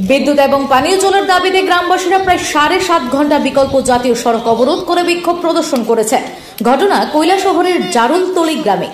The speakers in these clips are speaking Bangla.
বিদ্যুৎ এবং পানীয় জলের দাবিতে গ্রামবাসীরা প্রায় 7.5 ঘন্টা বিকল্প জাতীয় সড়ক অবরোধ করে বিক্ষোভ প্রদর্শন করেছে। ঘটনা কৈলাসহরের জারুলতলি গ্রামে।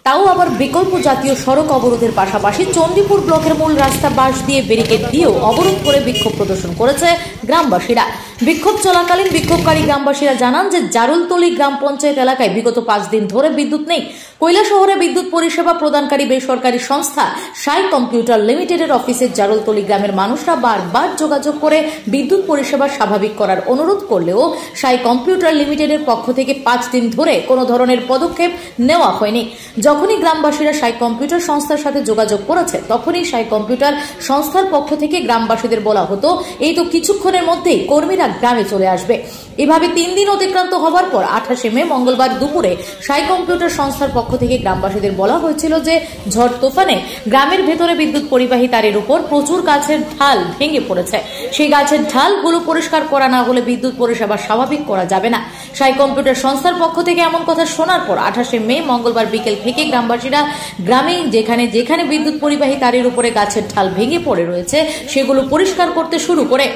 তাও আবার বিকল্প জাতীয় সড়ক অবরোধের পাশাপাশি চণ্ডীপুর ব্লকের মূল রাস্তা বাঁশ দিয়ে ব্যারিকেড দিয়েও অবরোধ করে বিক্ষোভ প্রদর্শন করেছে গ্রামবাসীরা। বিক্ষোভ চলাকালীন বিক্ষোভকারী গ্রামবাসীরা জানান যে জারুলতলি গ্রাম পঞ্চায়েত এলাকায় বিগত 5 দিন ধরে বিদ্যুৎ নেই। কৈলাসহরে বিদ্যুৎ পরিষেবা প্রদানকারী বেসরকারি সংস্থা সাই কম্পিউটার লিমিটেডের অফিসের জারুলতলি গ্রামের মানুষরা বারবার যোগাযোগ করে বিদ্যুৎ পরিষেবা স্বাভাবিক করার অনুরোধ করলেও সাই কম্পিউটার লিমিটেডের পক্ষ থেকে 5 দিন ধরে কোনো ধরনের পদক্ষেপ নেওয়া হয়নি। যখনই গ্রামবাসীরা সাই কম্পিউটার সংস্থার সাথে যোগাযোগ করেছে তখনই সাই কম্পিউটার সংস্থার পক্ষ থেকে গ্রামবাসীদের বলা হতো এই তো কিছুক্ষণের মধ্যেই কর্মীরা গ্রামে চলে আসবে। এভাবে 3 দিন অতিক্রান্ত হওয়ার পর 28 মে মঙ্গলবার দুপুরে সাই কম্পিউটার সংস্থার পক্ষ থেকে গ্রামবাসীদের বলা হয়েছিল যে ঝড় তুফানে গ্রামের ভেতরে বিদ্যুৎ পরিবাহী তারের উপর প্রচুর গাছের ঢাল ভেঙে পড়েছে। সেই গাছের ঢালগুলো পরিষ্কার করা না হলে বিদ্যুৎ পরিষেবা স্বাভাবিক করা যাবে না। সাই কম্পিউটার সংস্থার পক্ষ থেকে এমন কথা শোনার পর 28 মে মঙ্গলবার বিকেল থেকে গ্রামবাসীরা গ্রামে যেখানে যেখানে বিদ্যুৎ পরিবাহী তারের উপরে গাছের ঢাল ভেঙে পড়ে রয়েছে সেগুলো পরিষ্কার করতে শুরু করে।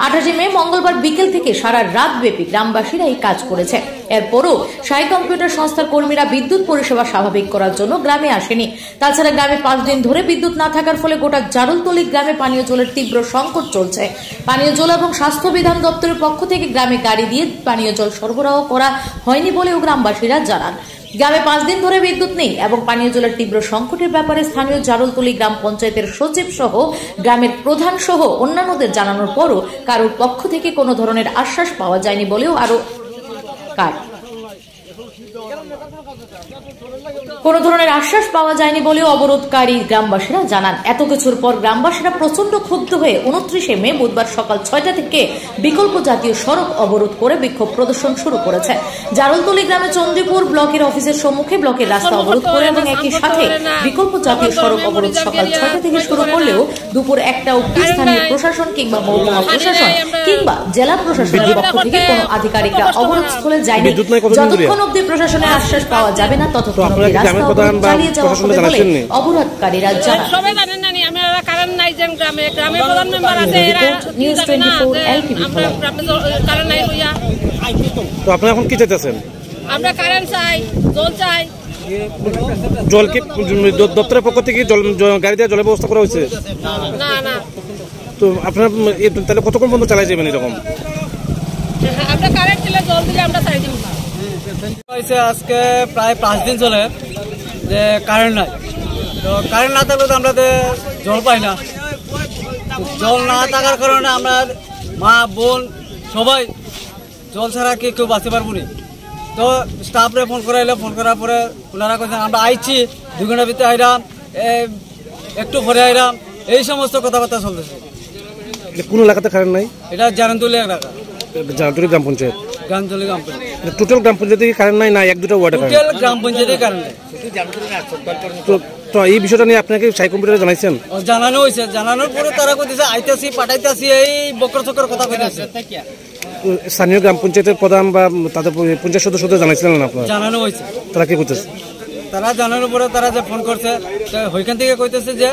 28 মে মঙ্গলবার বিকেল থেকে সারা রাত ব্যাপী গ্রামবাসীরা এই কাজ করেছে। এরপরও সাই কম্পিউটার সংস্থার কর্মীরা বিদ্যুৎ পরিষেবা স্বাভাবিক করার জন্য গ্রামে আসেনি। তাছাড়া গ্রামে 5 দিন ধরে বিদ্যুৎ না থাকার ফলে গোটা জারুলতলি গ্রামে পানীয় জলের তীব্র সংকট চলছে। পানীয় জল এবং স্বাস্থ্য বিধান দপ্তরের পক্ষ থেকে গ্রামে গাড়ি দিয়ে পানীয় জল সরবরাহ করা হয়নি বলেও গ্রামবাসীরা জানান। গ্রামে 5 দিন ধরে বিদ্যুৎ নেই এবং পানীয় জলের তীব্র সংকটের ব্যাপারে স্থানীয় জারুলতলি গ্রাম পঞ্চায়েতের সচিব সহ গ্রামের প্রধান সহ অন্যান্যদের জানানোর পরও কারোর পক্ষ থেকে কোনো ধরনের আশ্বাস পাওয়া যায়নি বলেও অবরোধকারী গ্রামবাসীরা জানান। এত কিছুর পর গ্রামবাসীরা প্রচন্ড ক্ষুব্ধ হয়ে 29 মে বুধবার সকাল 6টা থেকে বিকল্প জাতীয় সড়ক অবরোধ করে বিক্ষোভ প্রদর্শন শুরু করেছে। জারুলতলি গ্রামে চণ্ডীপুর ব্লকের অফিসের সম্মুখে ব্লকের রাস্তা অবরোধ করে এবং একই সাথে বিকল্প জাতীয় সড়ক অবরোধ সকাল 6টা থেকে শুরু করলেও দুপুর 1টা অবধি স্থানীয় প্রশাসন কিংবা মহকুমা প্রশাসন কিংবা জেলা প্রশাসনের পক্ষ থেকে কোনো আধিকারিকরা অবরোধস্থলে যায়নি। যতক্ষণ অবধি প্রশাসনের আশ্বাস পাওয়া যাবে না ততক্ষণ অবধি রাস্তা অবরোধ চালিয়ে যাওয়া হবে বলে অবরোধকারীরা জানান। সবাই জানেন না আমরা কারণ নাই যে গ্রামের প্রধান মেম্বার আছে এরা নিউজ 24 এলটিভি কারণ নাই হইয়া। তো আপনি এখন কি চাইতেছেন? আমরা কারেন্ট চাই, জল চাই। জল কি দপ্তরের পক্ষ থেকে গাড়ি দিয়ে জলের ব্যবস্থা করা হয়েছে? না না। তো আপনার তাহলে কতক্ষণ পর্যন্ত চালাই যাবেন এরকম? আমরা কারেন্ট দিলে জল দিলে আমরা চাই দিব। আজকে প্রায় 5 দিন চলে যে কারেন্ট নাই। তো কারেন্ট না থাকলে তো আমরা জল পাই না। জল না থাকার কারণে আমরা মা বোন সবাই জল ছাড়া কেউ বাঁচতে পারবো না। তো স্টাফরে ফোন করাইলে, ফোন করার পরে ওনারা কইছেন আমরা আইছি 2 ঘন্টার ভিতরে আইরাম, একটু পরে আইরাম, এই সমস্ত কথাবার্তা চলতেছে। কোন এলাকাতে কারেন্ট নাই? এটা জারুলতলি এলাকা, জারুলতলি গ্রাম পঞ্চায়েত। জারুলতলি গ্রাম পঞ্চায়েত টোটাল গ্রাম পঞ্চায়েতে কারেন্ট নাই? না 1-2টা ওয়ার্ডে কারেন্ট? টোটাল গ্রাম পঞ্চায়েতে কারেন্ট নাই। তো এই বিষয়টা নিয়ে আপনাকে সাই কম্পিউটারে জানাইছেন? জানানো হয়েছে। জানানোর পরে তারা কইতেছে আইতাছি পাঠাইতাছি, এই বকর চকর কথা কইতেছে। স্থানীয় গ্রাম পঞ্চায়েতের প্রধান বা তাদের পঞ্চায়েত সদস্যদের জানাইছিলেন না আপনারা? জানানো হয়েছে। তারা কি করতেছে? তারা জানানোর পরে তারা যে ফোন করছে ওইখান থেকে কইতেছে যে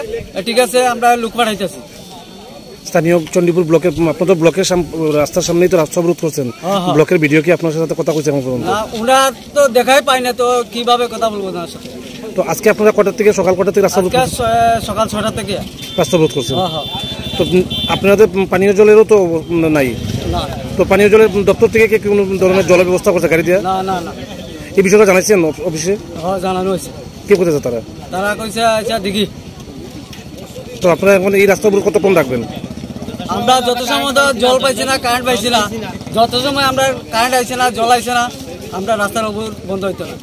ঠিক আছে আমরা লোক পাঠাইতেছি। স্থানীয় চণ্ডীপুর ব্লকের, আপনাদের ব্লকের রাস্তার সামনেই তো রাস্তা অবরোধ করছেন, ব্লকের ভিডিও কি আপনার সাথে কথা কইছে? ওরা তো দেখাই পাই না, তো কিভাবে কথা বলবো ওনার সাথে? তো আজকে আপনারা কটার থেকে, সকাল কটার থেকে রাস্তা অবরোধ? সকাল 6টা থেকে রাস্তা অবরোধ করছেন। তো আপনাদের পানীয় জলেরও তো নাই? তো পানীয় জলের দপ্তর থেকে কি কোনো ধরনের জলের ব্যবস্থা করছে গাড়ি দিয়ে? না না না। এই বিষয়টা জানাইছেন অফিসে? জানানো হয়েছে। কি করতেছে তারা? তারা কইছে আচ্ছা দেখি। তো আপনারা এখন এই রাস্তা অবরোধ কতক্ষণ রাখবেন? আমরা যত সময় জল পাইছি না, কারেন্ট পাইছি না, যত সময় আমরা কারেন্ট আইছে না, জল আইছে না, আমরা রাস্তার অবরোধ বন্ধ হইতো না।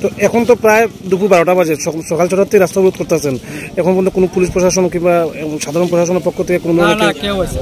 তো এখন তো প্রায় দুপুর 12টা বাজে, সকাল 6টার থেকে রাস্তা অবরোধ করতেছেন। এখন পর্যন্ত কোনো পুলিশ প্রশাসন কিংবা সাধারণ প্রশাসনের পক্ষ থেকে কোনো না কেউ হয়েছে